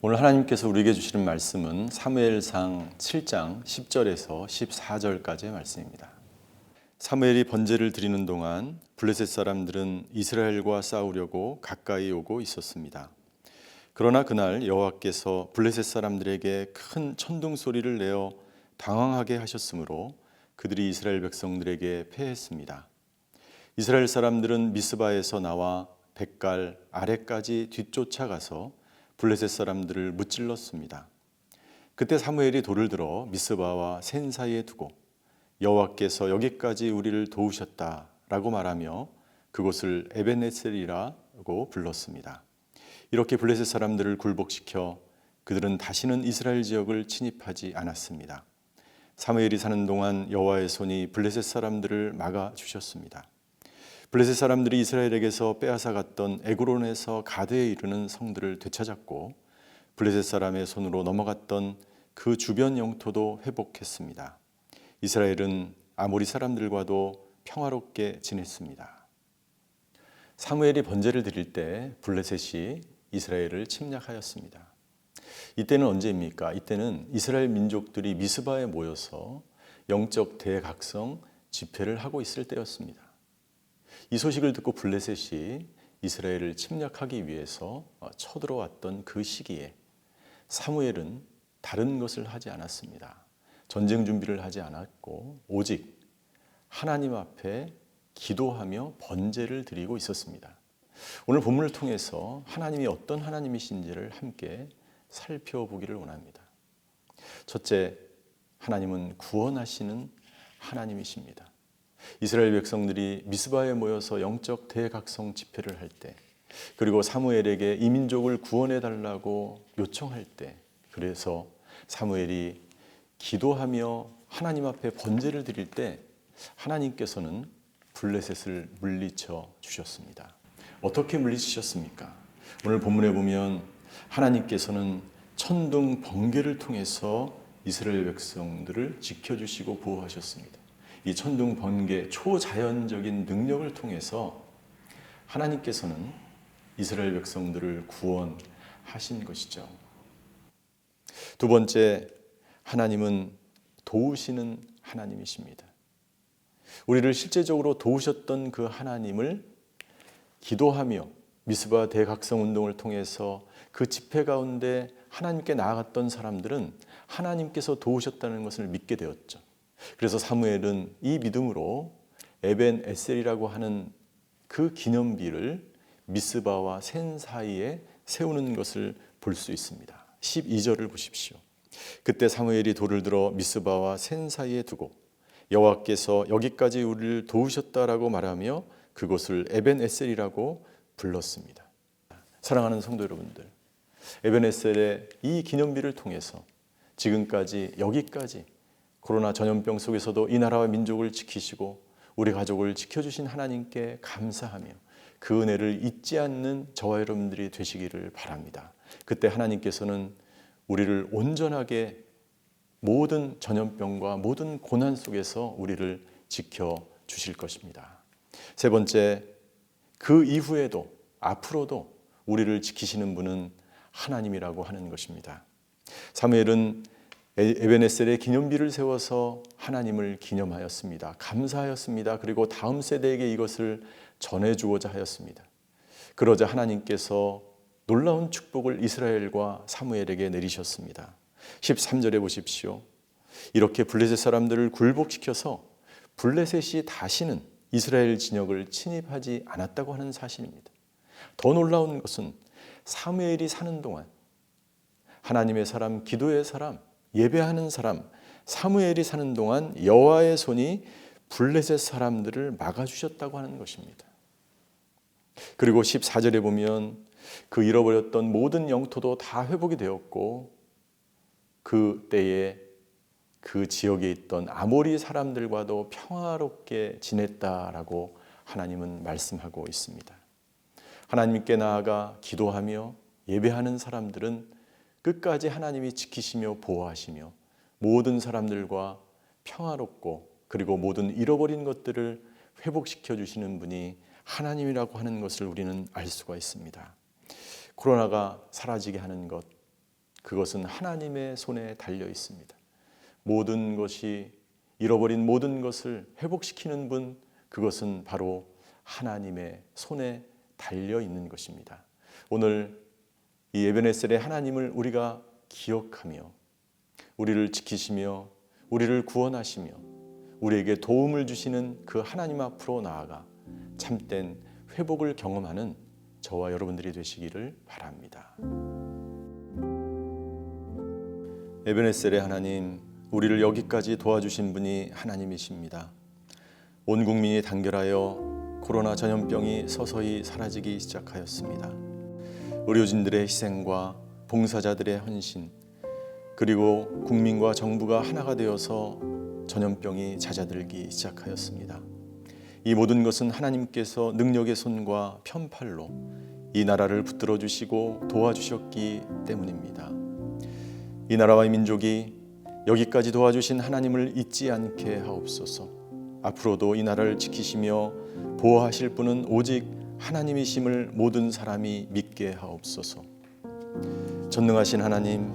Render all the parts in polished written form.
오늘 하나님께서 우리에게 주시는 말씀은 사무엘상 7장 10절에서 14절까지의 말씀입니다. 사무엘이 번제를 드리는 동안 블레셋 사람들은 이스라엘과 싸우려고 가까이 오고 있었습니다. 그러나 그날 여호와께서 블레셋 사람들에게 큰 천둥 소리를 내어 당황하게 하셨으므로 그들이 이스라엘 백성들에게 패했습니다. 이스라엘 사람들은 미스바에서 나와 벳갈 아래까지 뒤쫓아가서 블레셋 사람들을 무찔렀습니다. 그때 사무엘이 돌을 들어 미스바와 센 사이에 두고 여호와께서 여기까지 우리를 도우셨다라고 말하며 그곳을 에벤에셀이라고 불렀습니다. 이렇게 블레셋 사람들을 굴복시켜 그들은 다시는 이스라엘 지역을 침입하지 않았습니다. 사무엘이 사는 동안 여호와의 손이 블레셋 사람들을 막아 주셨습니다. 블레셋 사람들이 이스라엘에게서 빼앗아 갔던 에그론에서 가드에 이르는 성들을 되찾았고 블레셋 사람의 손으로 넘어갔던 그 주변 영토도 회복했습니다. 이스라엘은 아모리 사람들과도 평화롭게 지냈습니다. 사무엘이 번제를 드릴 때 블레셋이 이스라엘을 침략하였습니다. 이때는 언제입니까? 이때는 이스라엘 민족들이 미스바에 모여서 영적 대각성 집회를 하고 있을 때였습니다. 이 소식을 듣고 블레셋이 이스라엘을 침략하기 위해서 쳐들어왔던 그 시기에 사무엘은 다른 것을 하지 않았습니다. 전쟁 준비를 하지 않았고 오직 하나님 앞에 기도하며 번제를 드리고 있었습니다. 오늘 본문을 통해서 하나님이 어떤 하나님이신지를 함께 살펴보기를 원합니다. 첫째, 하나님은 구원하시는 하나님이십니다. 이스라엘 백성들이 미스바에 모여서 영적 대각성 집회를 할 때, 그리고 사무엘에게 이 민족을 구원해 달라고 요청할 때, 그래서 사무엘이 기도하며 하나님 앞에 번제를 드릴 때 하나님께서는 블레셋을 물리쳐 주셨습니다. 어떻게 물리치셨습니까? 오늘 본문에 보면 하나님께서는 천둥 번개를 통해서 이스라엘 백성들을 지켜주시고 보호하셨습니다. 이 천둥 번개 초자연적인 능력을 통해서 하나님께서는 이스라엘 백성들을 구원하신 것이죠. 두 번째, 하나님은 도우시는 하나님이십니다. 우리를 실제적으로 도우셨던 그 하나님을 기도하며 미스바 대각성 운동을 통해서 그 집회 가운데 하나님께 나아갔던 사람들은 하나님께서 도우셨다는 것을 믿게 되었죠. 그래서 사무엘은 이 믿음으로 에벤에셀이라고 하는 그 기념비를 미스바와 센 사이에 세우는 것을 볼 수 있습니다. 12절을 보십시오. 그때 사무엘이 돌을 들어 미스바와 센 사이에 두고 여호와께서 여기까지 우리를 도우셨다라고 말하며 그곳을 에벤에셀이라고 불렀습니다. 사랑하는 성도 여러분들, 에벤에셀의 이 기념비를 통해서 지금까지 여기까지 코로나 전염병 속에서도 이 나라와 민족을 지키시고 우리 가족을 지켜주신 하나님께 감사하며 그 은혜를 잊지 않는 저와 여러분들이 되시기를 바랍니다. 그때 하나님께서는 우리를 온전하게 모든 전염병과 모든 고난 속에서 우리를 지켜주실 것입니다. 세 번째, 그 이후에도 앞으로도 우리를 지키시는 분은 하나님이라고 하는 것입니다. 사무엘은 에벤에셀의 기념비를 세워서 하나님을 기념하였습니다. 감사하였습니다. 그리고 다음 세대에게 이것을 전해주고자 하였습니다. 그러자 하나님께서 놀라운 축복을 이스라엘과 사무엘에게 내리셨습니다. 13절에 보십시오. 이렇게 블레셋 사람들을 굴복시켜서 블레셋이 다시는 이스라엘 진영을 침입하지 않았다고 하는 사실입니다. 더 놀라운 것은 사무엘이 사는 동안 하나님의 사람, 기도의 사람, 예배하는 사람 사무엘이 사는 동안 여호와의 손이 블레셋 사람들을 막아주셨다고 하는 것입니다. 그리고 14절에 보면 그 잃어버렸던 모든 영토도 다 회복이 되었고 그 때에 그 지역에 있던 아모리 사람들과도 평화롭게 지냈다라고 하나님은 말씀하고 있습니다. 하나님께 나아가 기도하며 예배하는 사람들은 끝까지 하나님이 지키시며 보호하시며 모든 사람들과 평화롭고 그리고 모든 잃어버린 것들을 회복시켜 주시는 분이 하나님이라고 하는 것을 우리는 알 수가 있습니다. 코로나가 사라지게 하는 것, 그것은 하나님의 손에 달려 있습니다. 모든 것이 잃어버린 모든 것을 회복시키는 분, 그것은 바로 하나님의 손에 달려 있는 것입니다. 오늘 이 에베네셀의 하나님을 우리가 기억하며 우리를 지키시며 우리를 구원하시며 우리에게 도움을 주시는 그 하나님 앞으로 나아가 참된 회복을 경험하는 저와 여러분들이 되시기를 바랍니다. 에베네셀의 하나님, 우리를 여기까지 도와주신 분이 하나님이십니다. 온 국민이 단결하여 코로나 전염병이 서서히 사라지기 시작하였습니다. 의료진들의 희생과 봉사자들의 헌신, 그리고 국민과 정부가 하나가 되어서 전염병이 잦아들기 시작하였습니다. 이 모든 것은 하나님께서 능력의 손과 편팔로 이 나라를 붙들어 주시고 도와주셨기 때문입니다. 이 나라와 이 민족이 여기까지 도와주신 하나님을 잊지 않게 하옵소서. 앞으로도 이 나라를 지키시며 보호하실 분은 오직 하나님이심을 모든 사람이 믿게 하옵소서. 전능하신 하나님,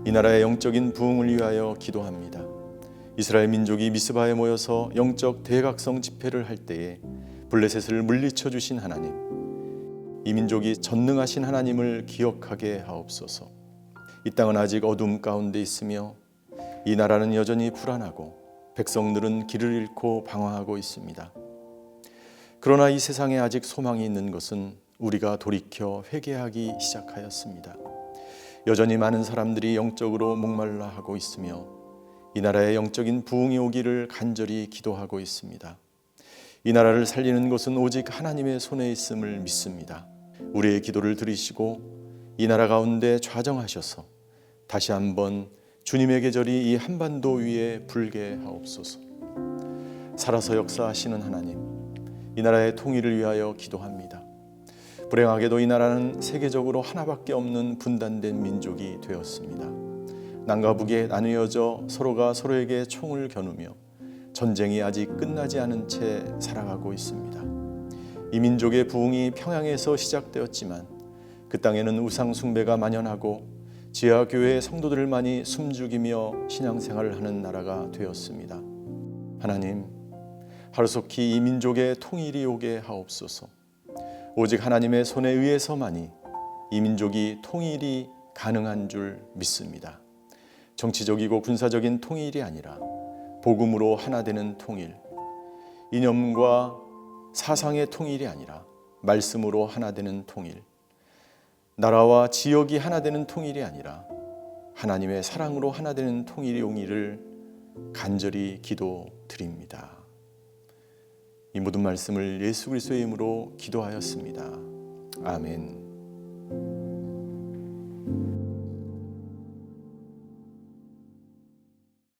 이 나라의 영적인 부흥을 위하여 기도합니다. 이스라엘 민족이 미스바에 모여서 영적 대각성 집회를 할 때에 블레셋을 물리쳐 주신 하나님, 이 민족이 전능하신 하나님을 기억하게 하옵소서. 이 땅은 아직 어둠 가운데 있으며 이 나라는 여전히 불안하고 백성들은 길을 잃고 방황하고 있습니다. 그러나 이 세상에 아직 소망이 있는 것은 우리가 돌이켜 회개하기 시작하였습니다. 여전히 많은 사람들이 영적으로 목말라 하고 있으며 이 나라의 영적인 부흥이 오기를 간절히 기도하고 있습니다. 이 나라를 살리는 것은 오직 하나님의 손에 있음을 믿습니다. 우리의 기도를 들으시고 이 나라 가운데 좌정하셔서 다시 한번 주님의 계절이 이 한반도 위에 불게 하옵소서. 살아서 역사하시는 하나님, 이 나라의 통일을 위하여 기도합니다. 불행하게도 이 나라는 세계적으로 하나밖에 없는 분단된 민족이 되었습니다. 남과 북에 나뉘어져 서로가 서로에게 총을 겨누며 전쟁이 아직 끝나지 않은 채 살아가고 있습니다. 이 민족의 부흥이 평양에서 시작되었지만 그 땅에는 우상 숭배가 만연하고 지하교회 성도들만이 숨죽이며 신앙생활을 하는 나라가 되었습니다. 하나님, 하루속히 이 민족의 통일이 오게 하옵소서. 오직 하나님의 손에 의해서만이 이 민족이 통일이 가능한 줄 믿습니다. 정치적이고 군사적인 통일이 아니라 복음으로 하나 되는 통일, 이념과 사상의 통일이 아니라 말씀으로 하나 되는 통일, 나라와 지역이 하나 되는 통일이 아니라 하나님의 사랑으로 하나 되는 통일이 오기를 간절히 기도드립니다. 이 모든 말씀을 예수 그리스도의 이름으로 기도하였습니다. 아멘.